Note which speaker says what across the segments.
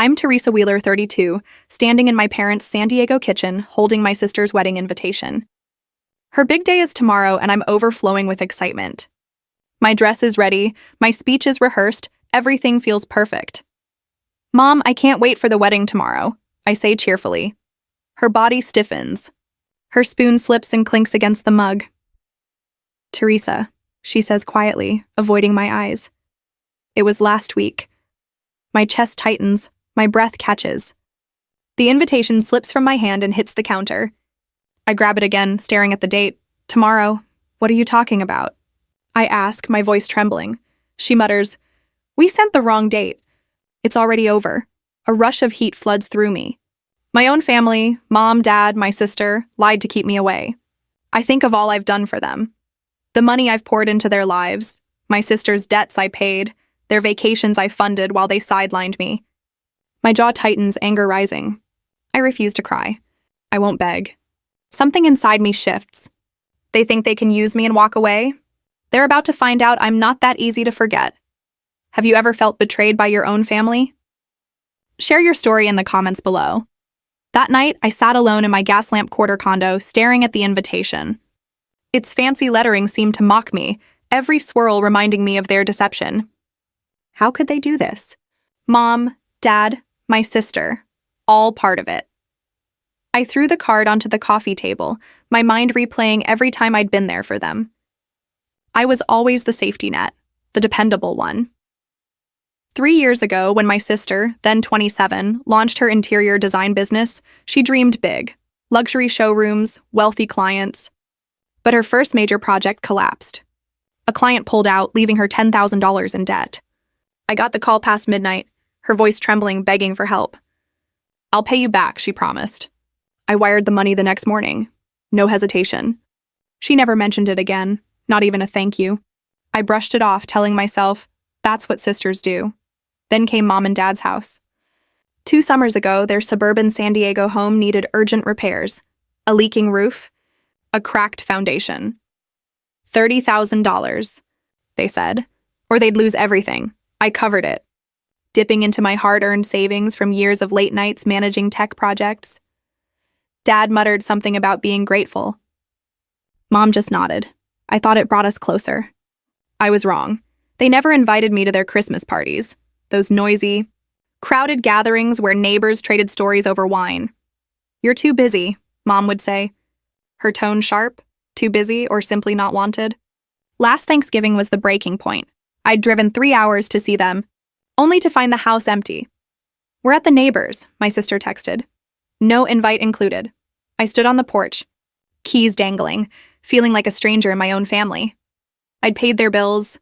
Speaker 1: I'm Teresa Wheeler, 32, standing in my parents' San Diego kitchen, holding my sister's wedding invitation. Her big day is tomorrow, and I'm overflowing with excitement. My dress is ready, my speech is rehearsed, everything feels perfect. Mom, I can't wait for the wedding tomorrow, I say cheerfully. Her body stiffens. Her spoon slips and clinks against the mug. Teresa, she says quietly, avoiding my eyes. It was last week. My chest tightens, my breath catches. The invitation slips from my hand and hits the counter. I grab it again, staring at the date. Tomorrow. What are you talking about? I ask, my voice trembling. She mutters, We sent the wrong date. It's already over. A rush of heat floods through me. My own family, mom, dad, my sister, lied to keep me away. I think of all I've done for them. The money I've poured into their lives, my sister's debts I paid, their vacations I funded while they sidelined me. My jaw tightens, anger rising. I refuse to cry. I won't beg. Something inside me shifts. They think they can use me and walk away? They're about to find out I'm not that easy to forget. Have you ever felt betrayed by your own family? Share your story in the comments below. That night, I sat alone in my gas lamp quarter condo, staring at the invitation. Its fancy lettering seemed to mock me, every swirl reminding me of their deception. How could they do this? Mom, Dad, my sister, all part of it. I threw the card onto the coffee table, my mind replaying every time I'd been there for them. I was always the safety net, the dependable one. 3 years ago, when my sister, then 27, launched her interior design business, she dreamed big. Luxury showrooms, wealthy clients. But her first major project collapsed. A client pulled out, leaving her $10,000 in debt. I got the call past midnight, her voice trembling, begging for help. I'll pay you back, she promised. I wired the money the next morning. No hesitation. She never mentioned it again, not even a thank you. I brushed it off, telling myself, that's what sisters do. Then came Mom and Dad's house. 2 summers ago, their suburban San Diego home needed urgent repairs. A leaking roof, a cracked foundation. $30,000, they said, or they'd lose everything. I covered it, dipping into my hard-earned savings from years of late nights managing tech projects. Dad muttered something about being grateful. Mom just nodded. I thought it brought us closer. I was wrong. They never invited me to their Christmas parties, those noisy, crowded gatherings where neighbors traded stories over wine. You're too busy, Mom would say. Her tone sharp, too busy, or simply not wanted. Last Thanksgiving was the breaking point. I'd driven 3 hours to see them, only to find the house empty. We're at the neighbors, my sister texted. No invite included. I stood on the porch, keys dangling, feeling like a stranger in my own family. I'd paid their bills,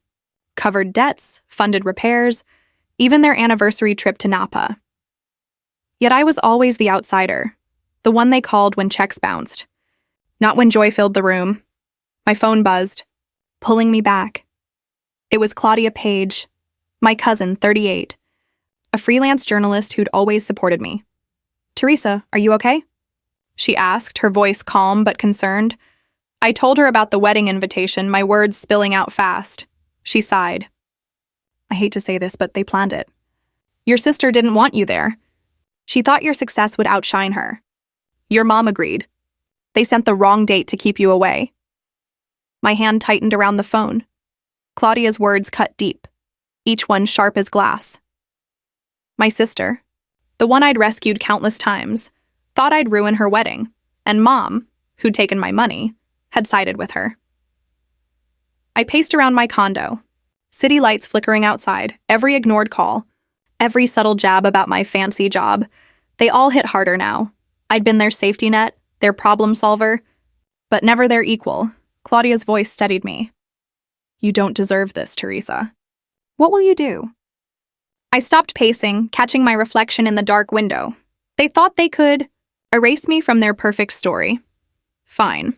Speaker 1: covered debts, funded repairs, even their anniversary trip to Napa. Yet I was always the outsider, the one they called when checks bounced. Not when joy filled the room. My phone buzzed, pulling me back. It was Claudia Page, my cousin, 38, a freelance journalist who'd always supported me. Teresa, are you okay? She asked, her voice calm but concerned. I told her about the wedding invitation, my words spilling out fast. She sighed. I hate to say this, but they planned it. Your sister didn't want you there. She thought your success would outshine her. Your mom agreed. They sent the wrong date to keep you away. My hand tightened around the phone. Claudia's words cut deep, each one sharp as glass. My sister, the one I'd rescued countless times, thought I'd ruin her wedding, and Mom, who'd taken my money, had sided with her. I paced around my condo, city lights flickering outside, every ignored call, every subtle jab about my fancy job. They all hit harder now. I'd been their safety net, their problem solver, but never their equal. Claudia's voice steadied me. You don't deserve this, Teresa. What will you do? I stopped pacing, catching my reflection in the dark window. They thought they could erase me from their perfect story. Fine.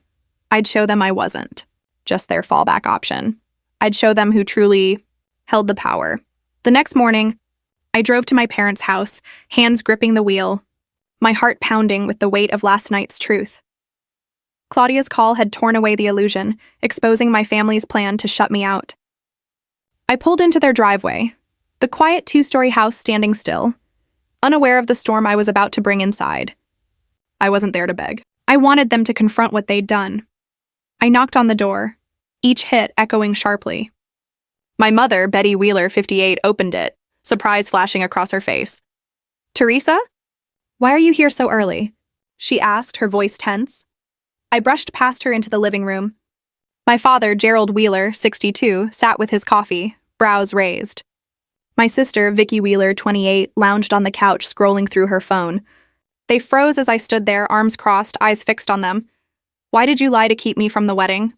Speaker 1: I'd show them I wasn't just their fallback option. I'd show them who truly held the power. The next morning, I drove to my parents' house, hands gripping the wheel, my heart pounding with the weight of last night's truth. Claudia's call had torn away the illusion, exposing my family's plan to shut me out. I pulled into their driveway, the quiet 2-story house standing still, unaware of the storm I was about to bring inside. I wasn't there to beg. I wanted them to confront what they'd done. I knocked on the door, each hit echoing sharply. My mother, Betty Wheeler, 58, opened it, surprise flashing across her face. "Teresa? Why are you here so early?" she asked, her voice tense. I brushed past her into the living room. My father, Gerald Wheeler, 62, sat with his coffee, brows raised. My sister, Vicky Wheeler, 28, lounged on the couch, scrolling through her phone. They froze as I stood there, arms crossed, eyes fixed on them. "Why did you lie to keep me from the wedding?"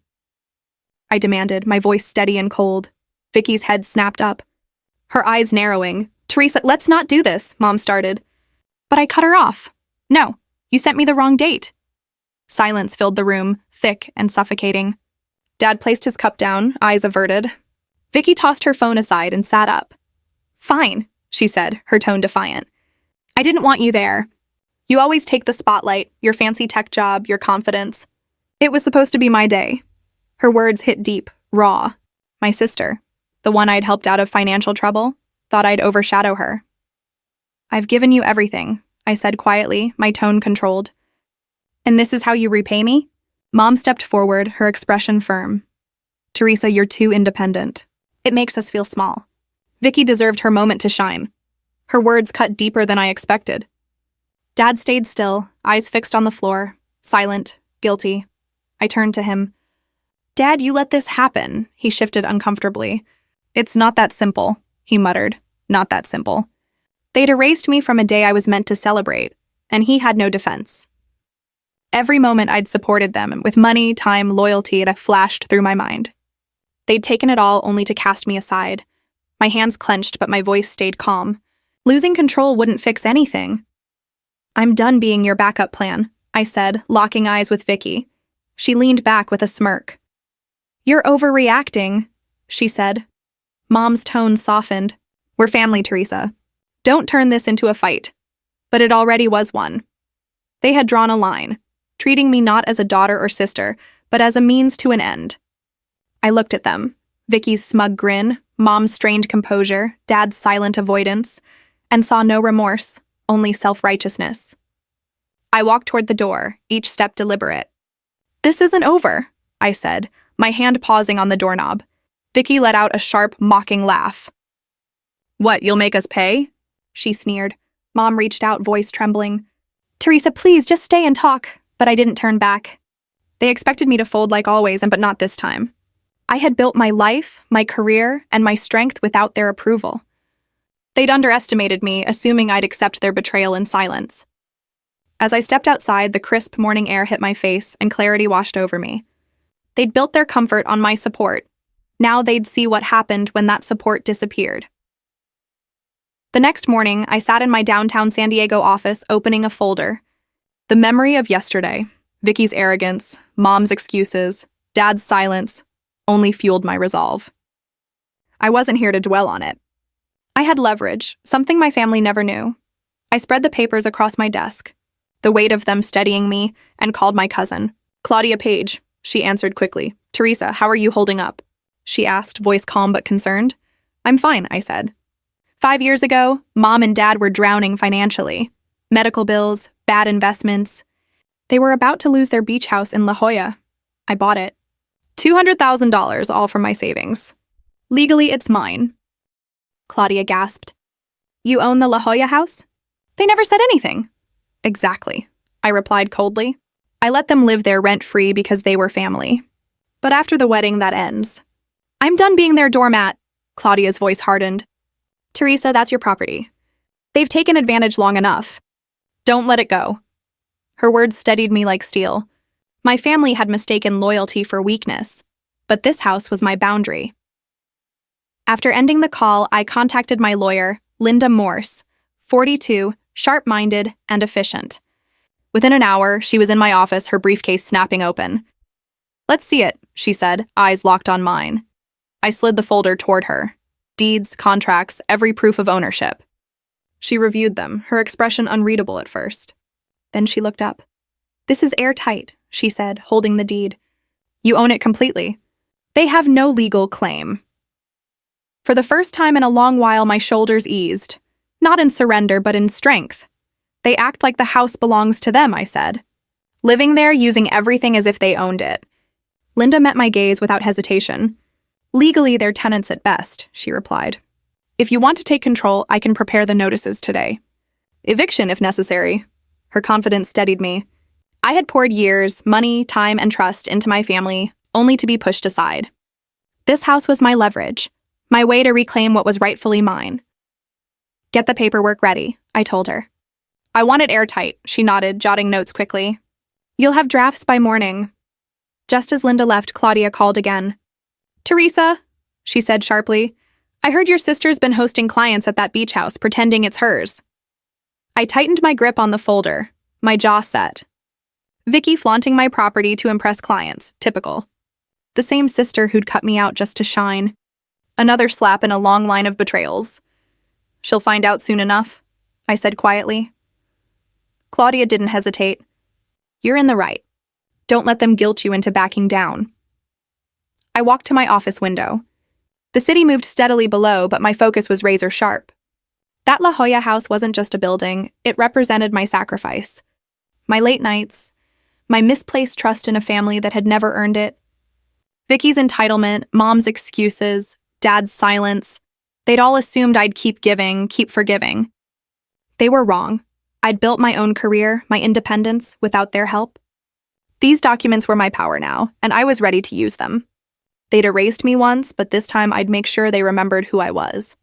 Speaker 1: I demanded, my voice steady and cold. Vicky's head snapped up, her eyes narrowing. "Teresa, let's not do this," Mom started. But I cut her off. "No, you sent me the wrong date." Silence filled the room, thick and suffocating. Dad placed his cup down, eyes averted. Vicky tossed her phone aside and sat up. "Fine," she said, her tone defiant. "I didn't want you there. You always take the spotlight, your fancy tech job, your confidence. It was supposed to be my day." Her words hit deep, raw. My sister, the one I'd helped out of financial trouble, thought I'd overshadow her. "I've given you everything," I said quietly, my tone controlled. "And this is how you repay me?" Mom stepped forward, her expression firm. "Teresa, you're too independent. It makes us feel small." Vicky deserved her moment to shine. Her words cut deeper than I expected. Dad stayed still, eyes fixed on the floor, silent, guilty. I turned to him. "Dad, you let this happen," he shifted uncomfortably. "It's not that simple," he muttered. "Not that simple." They'd erased me from a day I was meant to celebrate, and he had no defense. Every moment I'd supported them, with money, time, loyalty, it flashed through my mind. They'd taken it all only to cast me aside. My hands clenched, but my voice stayed calm. Losing control wouldn't fix anything. "I'm done being your backup plan," I said, locking eyes with Vicky. She leaned back with a smirk. "You're overreacting," she said. Mom's tone softened. "We're family, Teresa. Don't turn this into a fight." But it already was one. They had drawn a line, treating me not as a daughter or sister, but as a means to an end. I looked at them, Vicky's smug grin, Mom's strained composure, Dad's silent avoidance, and saw no remorse, only self-righteousness. I walked toward the door, each step deliberate. "This isn't over," I said, my hand pausing on the doorknob. Vicky let out a sharp, mocking laugh. "What, you'll make us pay?" she sneered. Mom reached out, voice trembling. "Teresa, please, just stay and talk." But I didn't turn back. They expected me to fold like always, but not this time. I had built my life, my career, and my strength without their approval. They'd underestimated me, assuming I'd accept their betrayal in silence. As I stepped outside, the crisp morning air hit my face and clarity washed over me. They'd built their comfort on my support. Now they'd see what happened when that support disappeared. The next morning, I sat in my downtown San Diego office opening a folder. The memory of yesterday, Vicky's arrogance, Mom's excuses, Dad's silence, only fueled my resolve. I wasn't here to dwell on it. I had leverage, something my family never knew. I spread the papers across my desk, the weight of them steadying me, and called my cousin. "Claudia Page," she answered quickly. "Teresa, how are you holding up?" she asked, voice calm but concerned. "I'm fine," I said. 5 years ago, Mom and Dad were drowning financially. Medical bills, bad investments. They were about to lose their beach house in La Jolla. I bought it. $200,000, all from my savings. Legally, it's mine. Claudia gasped. "You own the La Jolla house?" "They never said anything." "Exactly," I replied coldly. "I let them live there rent-free because they were family. But after the wedding, that ends. I'm done being their doormat." Claudia's voice hardened. "Teresa, that's your property. They've taken advantage long enough. Don't let it go." Her words steadied me like steel. My family had mistaken loyalty for weakness, but this house was my boundary. After ending the call, I contacted my lawyer, Linda Morse, 42, sharp-minded, and efficient. Within an hour, she was in my office, her briefcase snapping open. "Let's see it," she said, eyes locked on mine. I slid the folder toward her. Deeds, contracts, every proof of ownership. She reviewed them, her expression unreadable at first. Then she looked up. "This is airtight," she said, holding the deed. "You own it completely. They have no legal claim." For the first time in a long while, my shoulders eased. Not in surrender, but in strength. They act like the house belongs to them, I said. Living there, using everything as if they owned it. Linda met my gaze without hesitation. Legally, they're tenants at best, she replied. If you want to take control, I can prepare the notices today. Eviction, if necessary. Her confidence steadied me. I had poured years, money, time, and trust into my family, only to be pushed aside. This house was my leverage, my way to reclaim what was rightfully mine. Get the paperwork ready, I told her. I want it airtight, she nodded, jotting notes quickly. You'll have drafts by morning. Just as Linda left, Claudia called again. Teresa, she said sharply, I heard your sister's been hosting clients at that beach house, pretending it's hers. I tightened my grip on the folder, my jaw set. Vicky flaunting my property to impress clients, typical. The same sister who'd cut me out just to shine. Another slap in a long line of betrayals. She'll find out soon enough, I said quietly. Claudia didn't hesitate. You're in the right. Don't let them guilt you into backing down. I walked to my office window. The city moved steadily below, but my focus was razor sharp. That La Jolla house wasn't just a building, it represented my sacrifice. My late nights, my misplaced trust in a family that had never earned it. Vicky's entitlement, Mom's excuses, Dad's silence. They'd all assumed I'd keep giving, keep forgiving. They were wrong. I'd built my own career, my independence, without their help. These documents were my power now, and I was ready to use them. They'd erased me once, but this time I'd make sure they remembered who I was.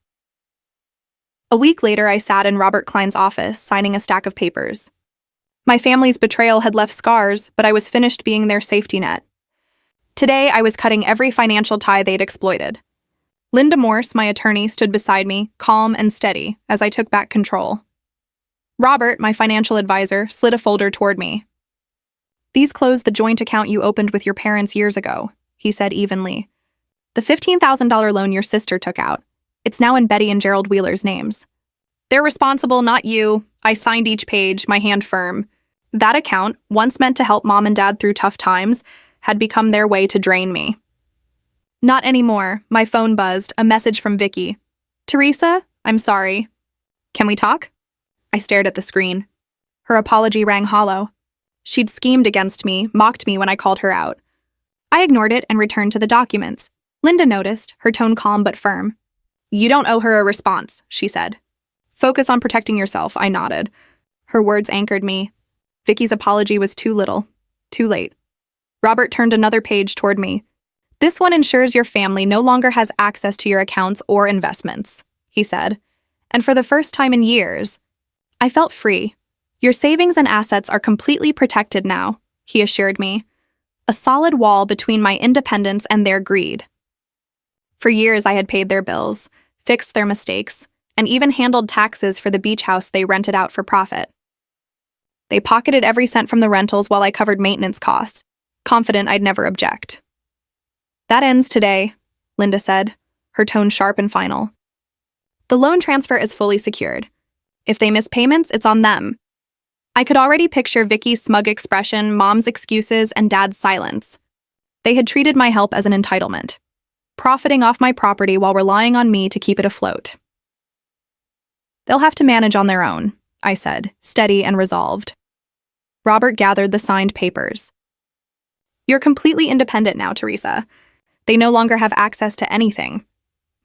Speaker 1: A week later, I sat in Robert Klein's office, signing a stack of papers. My family's betrayal had left scars, but I was finished being their safety net. Today, I was cutting every financial tie they'd exploited. Linda Morse, my attorney, stood beside me, calm and steady, as I took back control. Robert, my financial advisor, slid a folder toward me. These close the joint account you opened with your parents years ago, he said evenly. The $15,000 loan your sister took out. It's now in Betty and Gerald Wheeler's names. They're responsible, not you. I signed each page, my hand firm. That account, once meant to help Mom and Dad through tough times, had become their way to drain me. Not anymore. My phone buzzed, a message from Vicky. Teresa, I'm sorry. Can we talk? I stared at the screen. Her apology rang hollow. She'd schemed against me, mocked me when I called her out. I ignored it and returned to the documents. Linda noticed, her tone calm but firm. You don't owe her a response, she said. Focus on protecting yourself, I nodded. Her words anchored me. Vicky's apology was too little, too late. Robert turned another page toward me. This one ensures your family no longer has access to your accounts or investments, he said. And for the first time in years, I felt free. Your savings and assets are completely protected now, he assured me. A solid wall between my independence and their greed. For years, I had paid their bills, fixed their mistakes, and even handled taxes for the beach house they rented out for profit. They pocketed every cent from the rentals while I covered maintenance costs, confident I'd never object. That ends today, Linda said, her tone sharp and final. The loan transfer is fully secured. If they miss payments, it's on them. I could already picture Vicky's smug expression, Mom's excuses, and Dad's silence. They had treated my help as an entitlement, profiting off my property while relying on me to keep it afloat. They'll have to manage on their own, I said, steady and resolved. Robert gathered the signed papers. You're completely independent now, Teresa. They no longer have access to anything.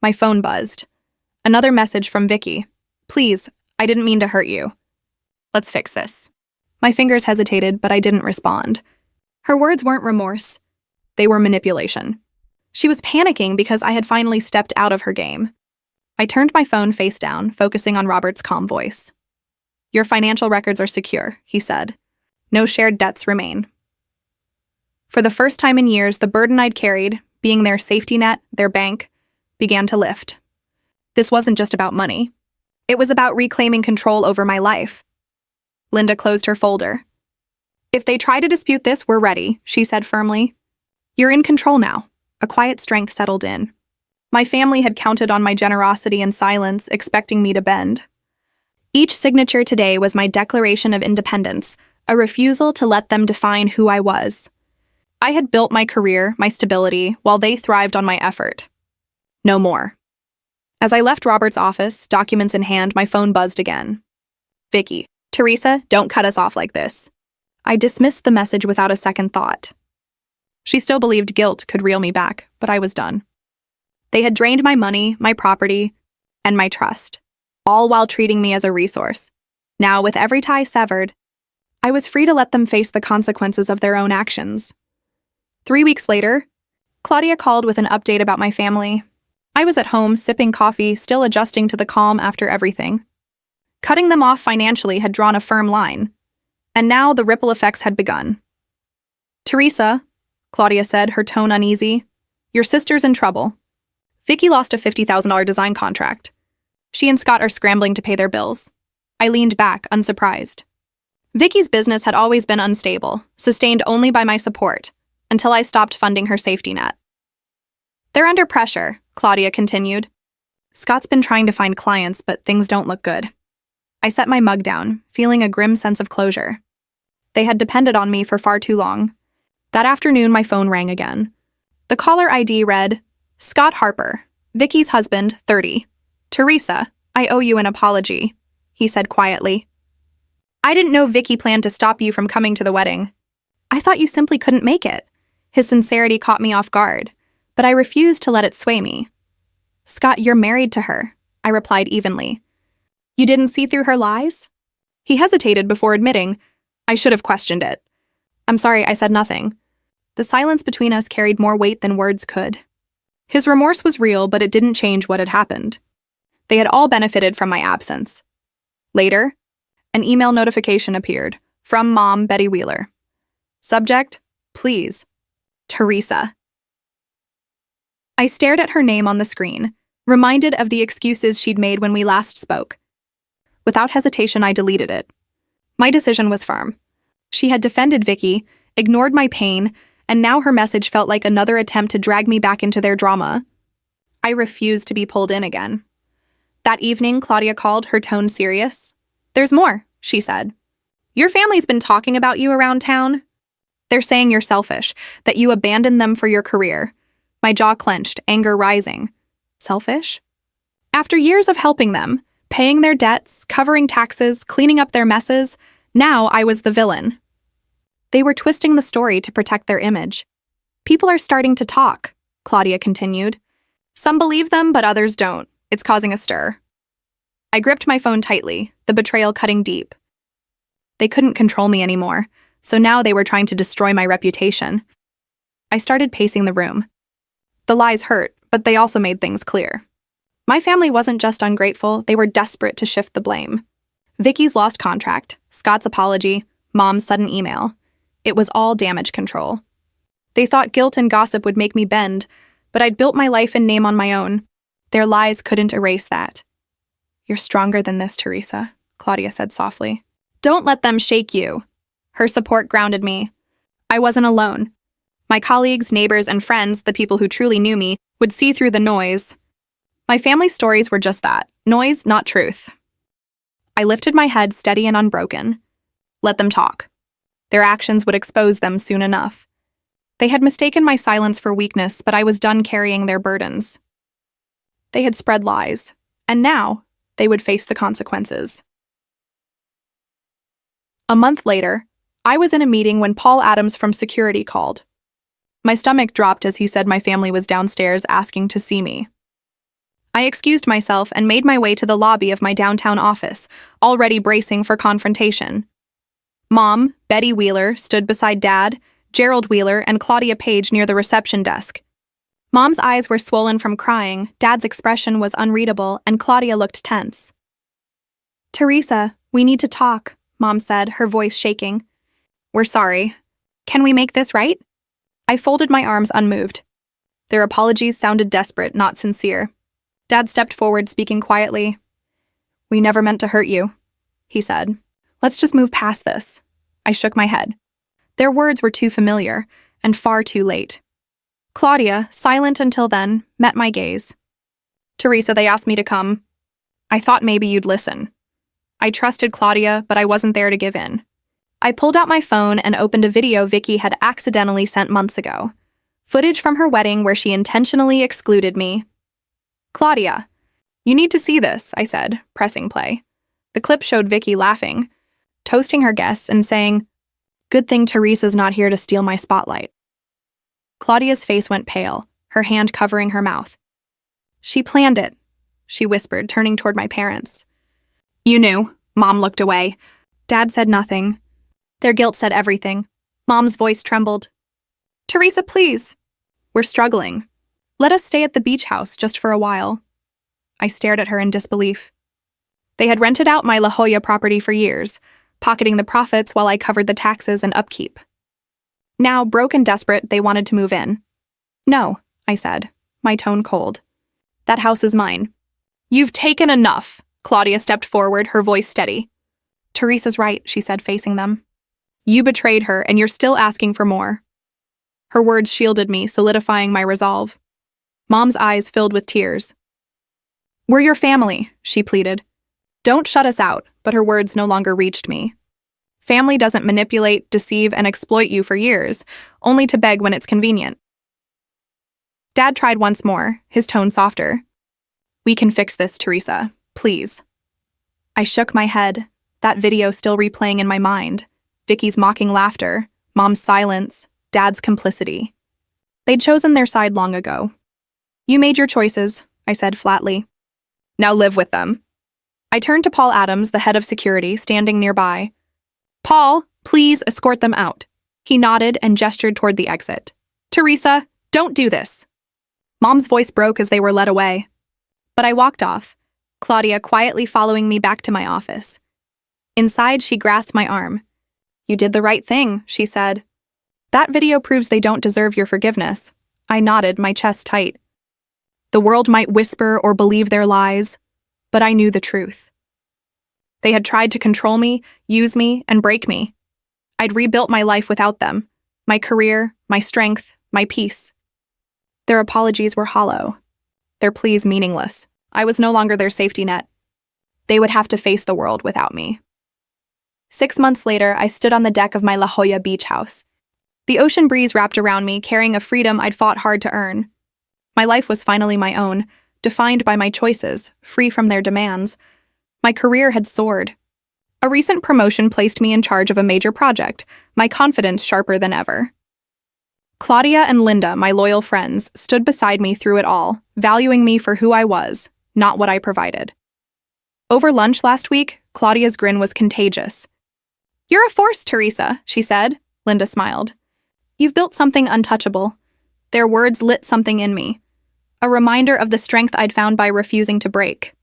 Speaker 1: My phone buzzed. Another message from Vicky. Please, I didn't mean to hurt you. Let's fix this. My fingers hesitated, but I didn't respond. Her words weren't remorse. They were manipulation. She was panicking because I had finally stepped out of her game. I turned my phone face down, focusing on Robert's calm voice. Your financial records are secure, he said. No shared debts remain. For the first time in years, the burden I'd carried, being their safety net, their bank, began to lift. This wasn't just about money. It was about reclaiming control over my life. Linda closed her folder. If they try to dispute this, we're ready, she said firmly. You're in control now. A quiet strength settled in. My family had counted on my generosity and silence, expecting me to bend. Each signature today was my declaration of independence, a refusal to let them define who I was. I had built my career, my stability, while they thrived on my effort. No more. As I left Robert's office, documents in hand, my phone buzzed again. Vicky, Teresa, don't cut us off like this. I dismissed the message without a second thought. She still believed guilt could reel me back, but I was done. They had drained my money, my property, and my trust, all while treating me as a resource. Now, with every tie severed, I was free to let them face the consequences of their own actions. 3 weeks later, Claudia called with an update about my family. I was at home, sipping coffee, still adjusting to the calm after everything. Cutting them off financially had drawn a firm line, and now the ripple effects had begun. Teresa, Claudia said, her tone uneasy, your sister's in trouble. Vicky lost a $50,000 design contract. She and Scott are scrambling to pay their bills. I leaned back, unsurprised. Vicky's business had always been unstable, sustained only by my support, until I stopped funding her safety net. They're under pressure, Claudia continued. Scott's been trying to find clients, but things don't look good. I set my mug down, feeling a grim sense of closure. They had depended on me for far too long. That afternoon, my phone rang again. The caller ID read, Scott Harper, Vicky's husband, 30. Teresa, I owe you an apology, he said quietly. I didn't know Vicky planned to stop you from coming to the wedding. I thought you simply couldn't make it. His sincerity caught me off guard, but I refused to let it sway me. Scott, you're married to her, I replied evenly. You didn't see through her lies? He hesitated before admitting, I should have questioned it. I'm sorry, I said nothing. The silence between us carried more weight than words could. His remorse was real, but it didn't change what had happened. They had all benefited from my absence. Later, an email notification appeared, from Mom, Betty Wheeler. Subject, please, Teresa. I stared at her name on the screen, reminded of the excuses she'd made when we last spoke. Without hesitation, I deleted it. My decision was firm. She had defended Vicky, ignored my pain, and now her message felt like another attempt to drag me back into their drama. I refused to be pulled in again. That evening, Claudia called, her tone serious. There's more, she said. Your family's been talking about you around town. They're saying you're selfish, that you abandoned them for your career. My jaw clenched, anger rising. Selfish? After years of helping them, paying their debts, covering taxes, cleaning up their messes, now I was the villain. They were twisting the story to protect their image. People are starting to talk, Claudia continued. Some believe them, but others don't. It's causing a stir. I gripped my phone tightly, the betrayal cutting deep. They couldn't control me anymore, so now they were trying to destroy my reputation. I started pacing the room. The lies hurt, but they also made things clear. My family wasn't just ungrateful, they were desperate to shift the blame. Vicky's lost contract, Scott's apology, Mom's sudden email. It was all damage control. They thought guilt and gossip would make me bend, but I'd built my life and name on my own. Their lies couldn't erase that. You're stronger than this, Teresa, Claudia said softly. Don't let them shake you. Her support grounded me. I wasn't alone. My colleagues, neighbors, and friends, the people who truly knew me, would see through the noise. My family's stories were just that, noise, not truth. I lifted my head steady and unbroken. Let them talk. Their actions would expose them soon enough. They had mistaken my silence for weakness, but I was done carrying their burdens. They had spread lies, and now they would face the consequences. A month later, I was in a meeting when Paul Adams from security called. My stomach dropped as he said my family was downstairs asking to see me. I excused myself and made my way to the lobby of my downtown office, already bracing for confrontation. Mom, Betty Wheeler, stood beside Dad, Gerald Wheeler, and Claudia Page near the reception desk. Mom's eyes were swollen from crying, Dad's expression was unreadable, and Claudia looked tense. Teresa, we need to talk, Mom said, her voice shaking. We're sorry. Can we make this right? I folded my arms unmoved. Their apologies sounded desperate, not sincere. Dad stepped forward, speaking quietly. We never meant to hurt you, he said. Let's just move past this. I shook my head. Their words were too familiar, and far too late. Claudia, silent until then, met my gaze. Teresa, they asked me to come. I thought maybe you'd listen. I trusted Claudia, but I wasn't there to give in. I pulled out my phone and opened a video Vicky had accidentally sent months ago. Footage from her wedding where she intentionally excluded me. Claudia, You need to see this, I said, pressing play. The clip showed Vicky laughing, toasting her guests and saying, "Good thing Teresa's not here to steal my spotlight." Claudia's face went pale, her hand covering her mouth. "She planned it," she whispered, turning toward my parents. "You knew." Mom looked away. Dad said nothing. Their guilt said everything. Mom's voice trembled. "Teresa, please. We're struggling. Let us stay at the beach house just for a while." I stared at her in disbelief. They had rented out my La Jolla property for years, pocketing the profits while I covered the taxes and upkeep. Now, broke and desperate, they wanted to move in. "No," I said, my tone cold. "That house is mine." "You've taken enough." Claudia stepped forward, her voice steady. "Teresa's right," she said, facing them. "You betrayed her, and you're still asking for more." Her words shielded me, solidifying my resolve. Mom's eyes filled with tears. "We're your family," she pleaded. "Don't shut us out," but her words no longer reached me. Family doesn't manipulate, deceive, and exploit you for years, only to beg when it's convenient. Dad tried once more, his tone softer. "We can fix this, Teresa. Please." I shook my head, that video still replaying in my mind. Vicky's mocking laughter, Mom's silence, Dad's complicity. They'd chosen their side long ago. "You made your choices," I said flatly. "Now live with them." I turned to Paul Adams, the head of security, standing nearby. "Paul, please escort them out." He nodded and gestured toward the exit. "Teresa, don't do this." Mom's voice broke as they were led away. But I walked off, Claudia quietly following me back to my office. Inside, she grasped my arm. "You did the right thing," she said. "That video proves they don't deserve your forgiveness." I nodded, my chest tight. The world might whisper or believe their lies, but I knew the truth. They had tried to control me, use me, and break me. I'd rebuilt my life without them, my career, my strength, my peace. Their apologies were hollow, their pleas meaningless. I was no longer their safety net. They would have to face the world without me. 6 months later, I stood on the deck of my La Jolla beach house. The ocean breeze wrapped around me, carrying a freedom I'd fought hard to earn. My life was finally my own, defined by my choices, free from their demands. My career had soared. A recent promotion placed me in charge of a major project, my confidence sharper than ever. Claudia and Linda, my loyal friends, stood beside me through it all, valuing me for who I was, not what I provided. Over lunch last week, Claudia's grin was contagious. "You're a force, Teresa," she said. Linda smiled. "You've built something untouchable." Their words lit something in me, a reminder of the strength I'd found by refusing to break.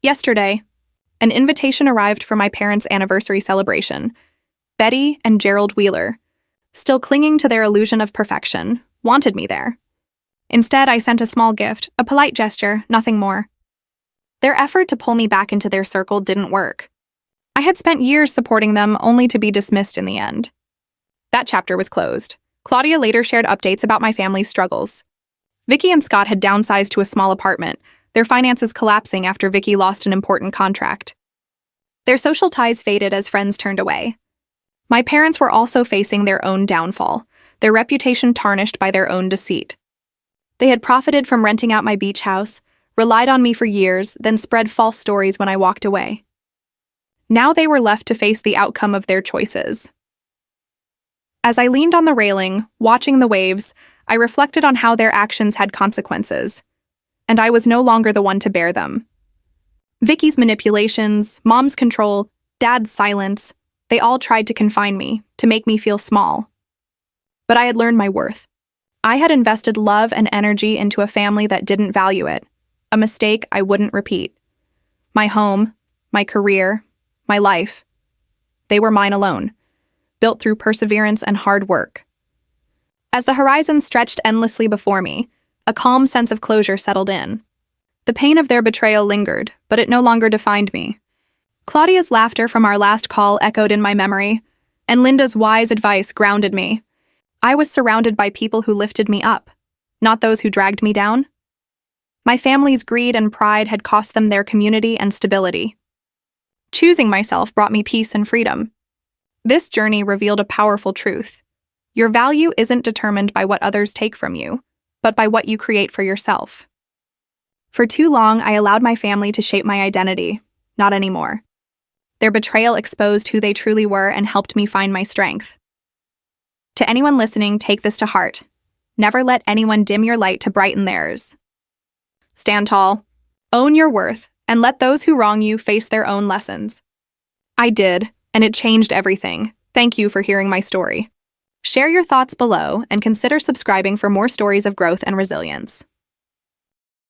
Speaker 1: Yesterday, an invitation arrived for my parents' anniversary celebration. Betty and Gerald Wheeler, still clinging to their illusion of perfection, wanted me there. Instead, I sent a small gift, a polite gesture, nothing more. Their effort to pull me back into their circle didn't work. I had spent years supporting them only to be dismissed in the end. That chapter was closed. Claudia later shared updates about my family's struggles. Vicky and Scott had downsized to a small apartment, their finances collapsing after Vicky lost an important contract. Their social ties faded as friends turned away. My parents were also facing their own downfall, their reputation tarnished by their own deceit. They had profited from renting out my beach house, relied on me for years, then spread false stories when I walked away. Now they were left to face the outcome of their choices. As I leaned on the railing, watching the waves, I reflected on how their actions had consequences, and I was no longer the one to bear them. Vicky's manipulations, Mom's control, Dad's silence, they all tried to confine me, to make me feel small. But I had learned my worth. I had invested love and energy into a family that didn't value it, a mistake I wouldn't repeat. My home, my career, my life, they were mine alone, built through perseverance and hard work. As the horizon stretched endlessly before me, a calm sense of closure settled in. The pain of their betrayal lingered, but it no longer defined me. Claudia's laughter from our last call echoed in my memory, and Linda's wise advice grounded me. I was surrounded by people who lifted me up, not those who dragged me down. My family's greed and pride had cost them their community and stability. Choosing myself brought me peace and freedom. This journey revealed a powerful truth. Your value isn't determined by what others take from you, but by what you create for yourself. For too long, I allowed my family to shape my identity. Not anymore. Their betrayal exposed who they truly were and helped me find my strength. To anyone listening, take this to heart. Never let anyone dim your light to brighten theirs. Stand tall, own your worth, and let those who wrong you face their own lessons. I did, and it changed everything. Thank you for hearing my story. Share your thoughts below and consider subscribing for more stories of growth and resilience.